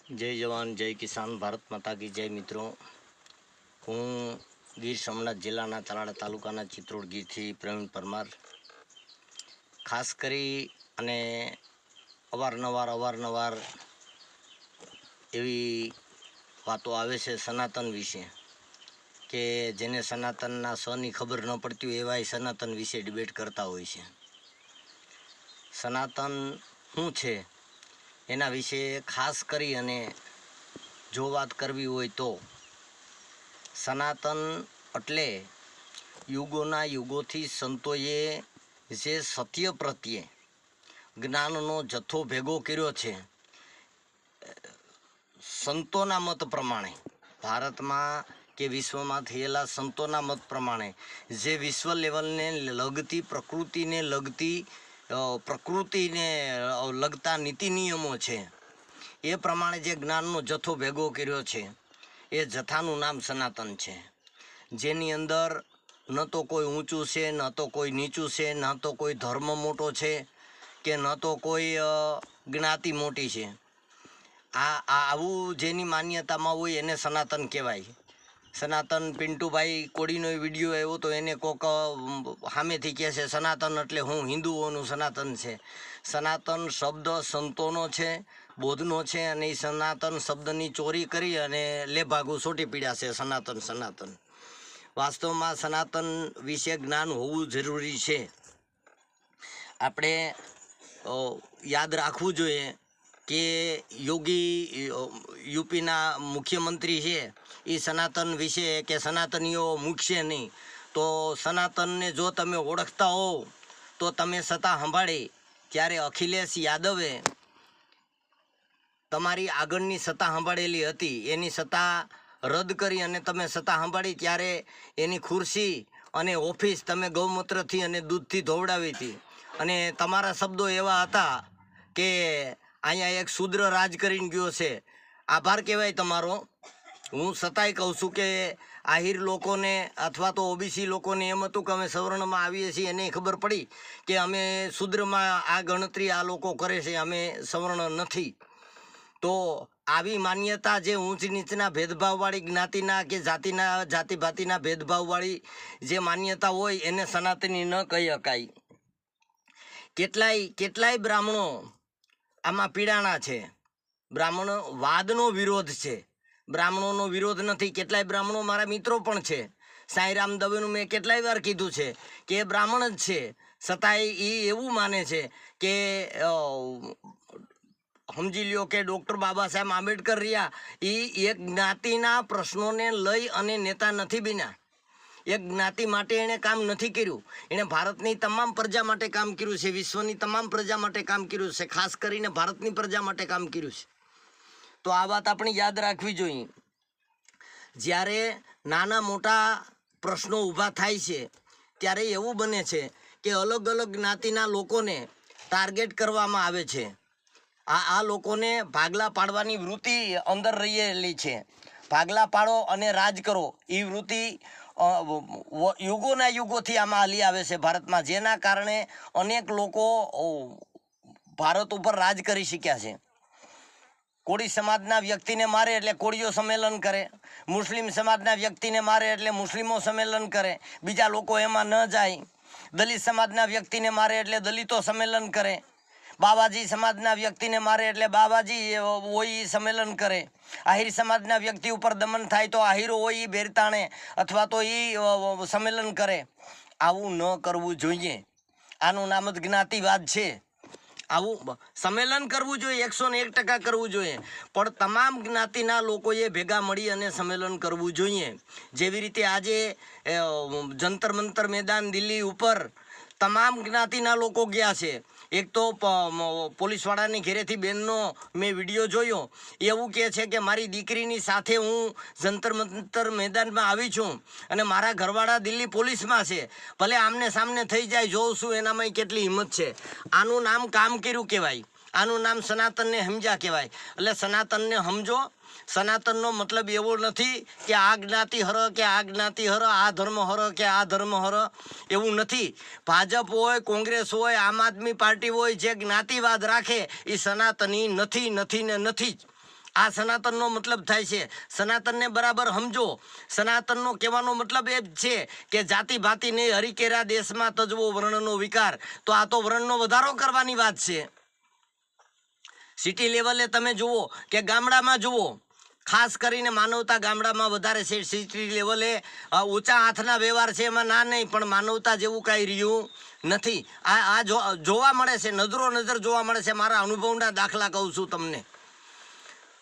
जय जवान जय किसान भारत माता की जय। मित्रों, हूँ गीर सोमनाथ जिल्लाના તાલાળા તાલુકાના ચિત્રોડ ગીરથી પ્રવીણ પરમાર। ખાસ કરી અને અવારનવાર એવી વાતો આવે છે સનાતન વિશે કે જેને સનાતનના સની ખબર ન પડતી હોય એવા સનાતન વિશે ડિબેટ કરતા હોય છે। સનાતન શું છે એના વિશે ખાસ કરી અને જો વાત કરવી હોય તો સનાતન એટલે યુગોના યુગોથી સંતોએ જે સત્ય પ્રત્યે જ્ઞાનનો જથ્થો ભેગો કર્યો છે, સંતોના મત પ્રમાણે ભારતમાં કે વિશ્વમાં થયેલા સંતોના મત પ્રમાણે જે વિશ્વ લેવલને લગતી પ્રકૃતિને લગતા નીતિ નિયમો છે એ પ્રમાણે જે જ્ઞાનનો જથ્થો ભેગો કર્યો છે એ જથ્થાનું નામ સનાતન છે, જેની અંદર ન તો કોઈ ઊંચું છે, ન તો કોઈ નીચું છે, ન તો કોઈ ધર્મ મોટો છે કે ન તો કોઈ જ્ઞાતિ મોટી છે। આવું જેની માન્યતામાં હોય એને સનાતન કહેવાય। સનાતન પિન્ટુભાઈ કોડીનો વિડીયો આવ્યો તો એને કોક સામેથી કહે છે સનાતન એટલે હું હિન્દુઓનું સનાતન છે। સનાતન શબ્દ સંતોનો છે, બોધનો છે, અને એ સનાતન શબ્દની ચોરી કરી અને લેભાગું સોટી પીડ્યા છે સનાતન। વાસ્તવમાં સનાતન વિશે જ્ઞાન હોવું જરૂરી છે। આપણે યાદ રાખવું જોઈએ કે યોગી યુપીના મુખ્યમંત્રી છે એ સનાતન વિશે કે સનાતનીઓ મૂકશે નહીં, તો સનાતનને જો તમે ઓળખતા હો તો તમે સત્તા સંભાળી ત્યારે અખિલેશ યાદવે તમારી આગળની સત્તા સંભાળેલી હતી એની સત્તા રદ કરી અને તમે સત્તા સંભાળી ત્યારે એની ખુરશી અને ઓફિસ તમે ગૌમૂત્રથી અને દૂધથી ધોવડાવી હતી અને તમારા શબ્દો એવા હતા કે અહીંયા એક શૂદ્ર રાજ કરીને ગયો છે। આભાર કહેવાય તમારો। હું છતાંય કહું છું કે આહિર લોકોને અથવા તો ઓબીસી લોકોને એમ હતું કે અમે સવર્ણમાં આવીએ છીએ એને ખબર પડી કે અમે શૂદ્રમાં આ ગણતરી આ લોકો કરે છે, અમે સવર્ણ નથી। તો આવી માન્યતા જે ઊંચ નીચના ભેદભાવવાળી જ્ઞાતિના કે જાતિભાતિના ભેદભાવવાળી જે માન્યતા હોય એને સનાતની ન કહી શકાય। કેટલાય બ્રાહ્મણો આમાં પીડાણા છે। બ્રાહ્મણ વાદનો વિરોધ છે, બ્રાહ્મણોનો વિરોધ નથી। કેટલાય બ્રાહ્મણો મારા મિત્રો પણ છે। સાંઈરામ દવેનું મેં કેટલાય વાર કીધું છે કે એ બ્રાહ્મણ જ છે, છતાંય એ એવું માને છે કે સમજી લ્યો કે ડૉક્ટર બાબા સાહેબ આંબેડકર રહ્યા એ એક જ્ઞાતિના પ્રશ્નોને લઈ અને નેતા નથી બન્યા। એક જ્ઞાતિ માટે એણે કામ નથી કર્યું, એણે ભારતની તમામ પ્રજા માટે કામ કર્યું છે, વિશ્વની તમામ પ્રજા માટે કામ કર્યું છે, ખાસ કરીને ભારતની પ્રજા માટે કામ કર્યું છે। તો આ વાત આપણે યાદ રાખવી જોઈએ। જ્યારે નાના મોટા પ્રશ્નો ઊભા થાય છે ત્યારે એવું બને છે કે અલગ અલગ જ્ઞાતિના લોકોને ટાર્ગેટ કરવામાં આવે છે। આ લોકોને ભાગલા પાડવાની વૃત્તિ અંદર રહેલી છે। ભાગલા પાડો અને રાજ કરો એ વૃત્તિ યુગોના યુગોથી આમાં હાલી આવે છે ભારતમાં, જેના કારણે અનેક લોકો ભારત ઉપર રાજ કરી શક્યા છે। કોળી સમાજના વ્યક્તિને મારે એટલે કોળીઓ સંમેલન કરે, મુસ્લિમ સમાજના વ્યક્તિને મારે એટલે મુસ્લિમો સંમેલન કરે, બીજા લોકો એમાં ન જાય। દલિત સમાજના વ્યક્તિને મારે એટલે દલિતો સંમેલન કરે, બાબાજી સમાજના વ્યક્તિને મારે એટલે બાબાજી હોય એ સંમેલન કરે, આહિર સમાજના વ્યક્તિ ઉપર દમન થાય તો આહિરો હોય એ બેરતાણે અથવા તો એ સંમેલન કરે। આવું ન કરવું જોઈએ, આનું નામ જ જ્ઞાતિવાદ છે। આવું સંમેલન કરવું જોઈએ, 101% કરવું જોઈએ, પણ તમામ જ્ઞાતિના લોકોએ ભેગા મળી અને સંમેલન કરવું જોઈએ। જેવી રીતે આજે જંતર મંતર મેદાન દિલ્હી ઉપર તમામ જ્ઞાતિના લોકો ગયા છે। એક તો પોલીસવાળાની ઘેરેથી બેનનો મેં વિડીયો જોયો, એવું કહે છે કે મારી દીકરીની સાથે હું જંતર મંતર મેદાનમાં આવી છું અને મારા ઘરવાળા દિલ્હી પોલીસમાં છે, ભલે આમને સામને થઈ જાય, જોઉં છું એનામાં કેટલી હિંમત છે। આનું નામ કામ કર્યું કહેવાય, આનું નામ સનાતનને સમજ્યા કહેવાય। એટલે સનાતનને સમજો। સનાતનનો મતલબ એવો નથી કે આ જ્ઞાતિ હર કે આ જ્ઞાતિ હર, આ ધર્મ હર કે આ ધર્મ હર, એવું નથી। ભાજપ હોય, કોંગ્રેસ હોય, આમ આદમી પાર્ટી હોય, જે જ્ઞાતિવાદ રાખે એ સનાતની નથી જ। આ સનાતનનો મતલબ થાય છે. સનાતનને બરાબર સમજો. સનાતનનો કહેવાનો મતલબ એ જ છે કે જાતિ ભાતિ નહીં હરિકેરા દેશમાં તજવો વર્ણનો વિકાર. તો આ તો વર્ણનો વધારો કરવાની વાત છે. સિટી લેવલે તમે જુઓ કે ગામડામાં જુઓ, ખાસ કરીને માનવતા ગામડામાં વધારે છે. સિટી લેવલે ઊંચા હાથના વ્યવહાર છે, એમાં ના નહીં, પણ માનવતા જેવું કાંઈ રહ્યું નથી. આ જોવા મળે છે, નજરો નજર જોવા મળે છે. મારા અનુભવના દાખલા કહું છું તમને.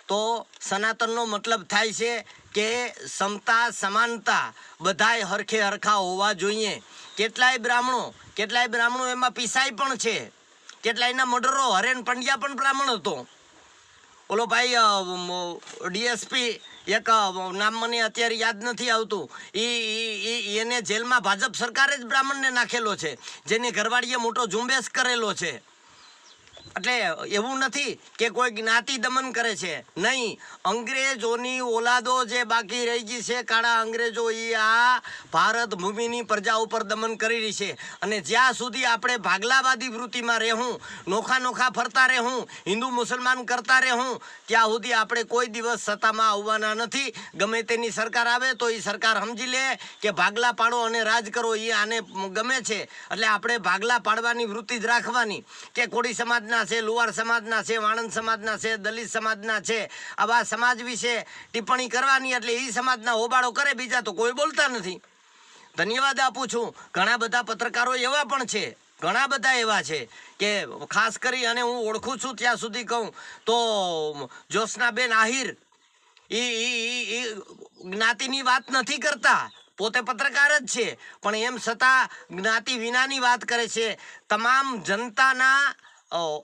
તો સનાતનનો મતલબ થાય છે કે સમતા સમાનતા બધાય હરખે હરખા હોવા જોઈએ. કેટલાય બ્રાહ્મણો એમાં પીસાઈ પણ છે. કેટલાયના મર્ડરો, હરેન પંડ્યા પણ બ્રાહ્મણ હતો. ઓલો ભાઈ ડીએસપી એક નામ મને અત્યારે યાદ નથી આવતું, એને જેલમાં ભાજપ સરકારે જ બ્રાહ્મણને નાખેલો છે, જેની ઘરવાળીએ મોટો ઝુંબેશ કરેલો છે. એટલે એવું નથી કે કોઈ જ્ઞાતિ દમન કરે છે, નહીં. અંગ્રેજોની ઓલાદો જે બાકી રહી ગઈ છે, કાળા અંગ્રેજો, એ આ ભારત ભૂમિની પ્રજા ઉપર દમન કરી રહી છે. અને જ્યાં સુધી આપણે ભાગલાવાદી વૃત્તિમાં રહેવું, નોખા ફરતા રહેવું, હિન્દુ મુસલમાન કરતા રહેવું, ત્યાં સુધી આપણે કોઈ દિવસ સત્તામાં આવવાના નથી. ગમે તેની સરકાર આવે તો એ સરકાર સમજી લે કે ભાગલા પાડો અને રાજ કરો, એ આને ગમે છે. એટલે આપણે ભાગલા પાડવાની વૃત્તિ જ રાખવાની. કે કોળી સમાજના છે, લુહાર સમાજના છે, વાણંદ સમાજના છે, દલિત સમાજના છે, આવા સમાજ વિશે ટિપ્પણી કરવાની. એટલે એ સમાજના હોબાળો કરે, બીજા તો કોઈ બોલતા નથી. ધન્યવાદ આપું છું. ઘણા બધા પત્રકારો એવા પણ છે, ઘણા બધા એવા છે કે ખાસ કરી, અને હું ઓળખું છું ત્યાં સુધી કહું તો જ્યોત્સનાબેન આહિર એ જ્ઞાતિની વાત નથી કરતા, પોતે પત્રકાર જ છે, પણ એમ છતાં જ્ઞાતિ વિનાની વાત કરે છે. તમામ જનતાના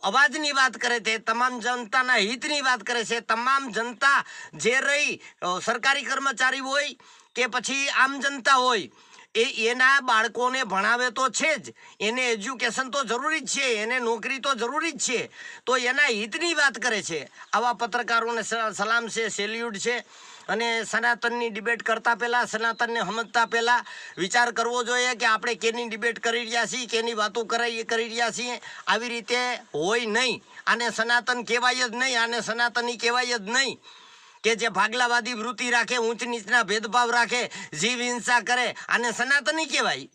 અવાજની વાત કરે છે, તમામ જનતાના હિતની વાત કરે છે. તમામ જનતા જે રહી સરકારી કર્મચારી હોય કે પછી આમ જનતા હોય, એના બાળકોને ભણાવે તો છે જ, એને એજ્યુકેશન તો જરૂરી જ છે, એને નોકરી તો જરૂરી જ છે. તો એના હિતની વાત કરે છે. આવા પત્રકારોને સલામ છે, સેલ્યુટ છે. અને સનાતનની ડિબેટ કરતા પહેલાં, સનાતનને સમજતા પહેલાં વિચાર કરવો જોઈએ કે આપણે કેની ડિબેટ કરી રહ્યા છીએ, કેની વાતો કરી રહ્યા છીએ. આવી રીતે હોય નહીં. આને સનાતન કહેવાય જ નહીં, આને સનાતની કહેવાય જ નહીં. કે જે ભાગલાવાદી વૃત્તિ રાખે, ઊંચ નીચના ભેદભાવ રાખે, જીવ હિંસા કરે, આને સનાતની કહેવાય.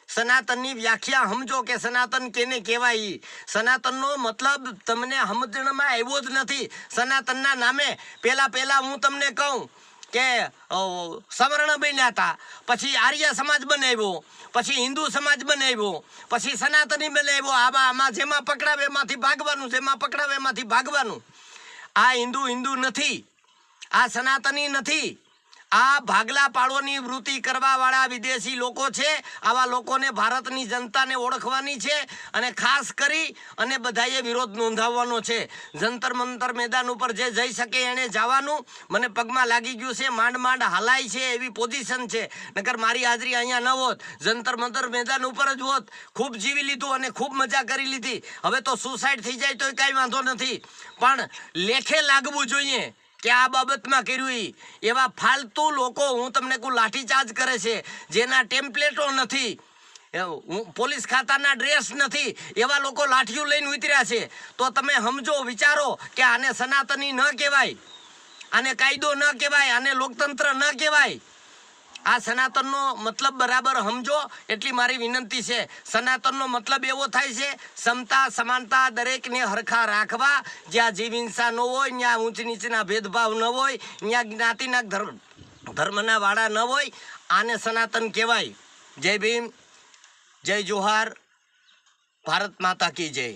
સનાતનની વ્યાખ્યા સમજો કે સનાતન કેને કહેવાય. સનાતનનો મતલબ તમને સમજણમાં આવ્યો જ નથી. સનાતનના નામે પહેલા હું તમને કહું કે સવર્ણ બન્યા હતા, પછી આર્ય સમાજ બનાવ્યો, પછી હિન્દુ સમાજ બનાવ્યો, પછી સનાતની બનાવ્યો. આમાં જેમાં પકડાવે એમાંથી ભાગવાનું, જેમાં પકડાવે એમાંથી ભાગવાનું. આ હિન્દુ નથી, આ સનાતની નથી. આ ભાગલા પાડોની વૃત્તિ કરવાવાળા વિદેશી લોકો છે. આવા લોકોને ભારતની જનતાને ઓળખવાની છે અને ખાસ કરી અને બધાએ વિરોધ નોંધાવવાનો છે. જંતર મંતર મેદાન ઉપર જે જઈ શકે એણે જવાનું. મને પગમાં લાગી ગયું છે, માંડ હલાય છે એવી પોઝિશન છે. નકર મારી હાજરી અહીંયા ન હોત, જંતર મંતર મેદાન ઉપર જ હોત. ખૂબ જીવી લીધું અને ખૂબ મજા કરી લીધી. હવે તો સુસાઇડ થઈ જાય તો કાંઈ વાંધો નથી, પણ લેખે લાગવું જોઈએ કે આ બાબતમાં કર્યું. એવા ફાલતુ લોકો, હું તમને કોઈ લાઠીચાર્જ કરે છે, જેના ટેમ્પલેટો નથી, પોલીસ ખાતાના ડ્રેસ નથી, એવા લોકો લાઠીઓ લઈને ઉતર્યા છે. તો તમે સમજો, વિચારો કે આને સનાતની ન કહેવાય, આને કાયદો ન કહેવાય, આને લોકતંત્ર ન કહેવાય. આ સનાતનનો મતલબ બરાબર સમજો, એટલી મારી વિનંતી છે. સનાતનનો મતલબ એવો થાય છે સમતા સમાનતા દરેકને હરખા રાખવા. જ્યાં જીવ હિંસા ન હોય, ત્યાં ઊંચ નીચના ભેદભાવ ન હોય, ત્યાં જ્ઞાતિના ધર્મના વાળા ન હોય, આને સનાતન કહેવાય. જય ભીમ, જય જોહાર, ભારત માતા કી જય.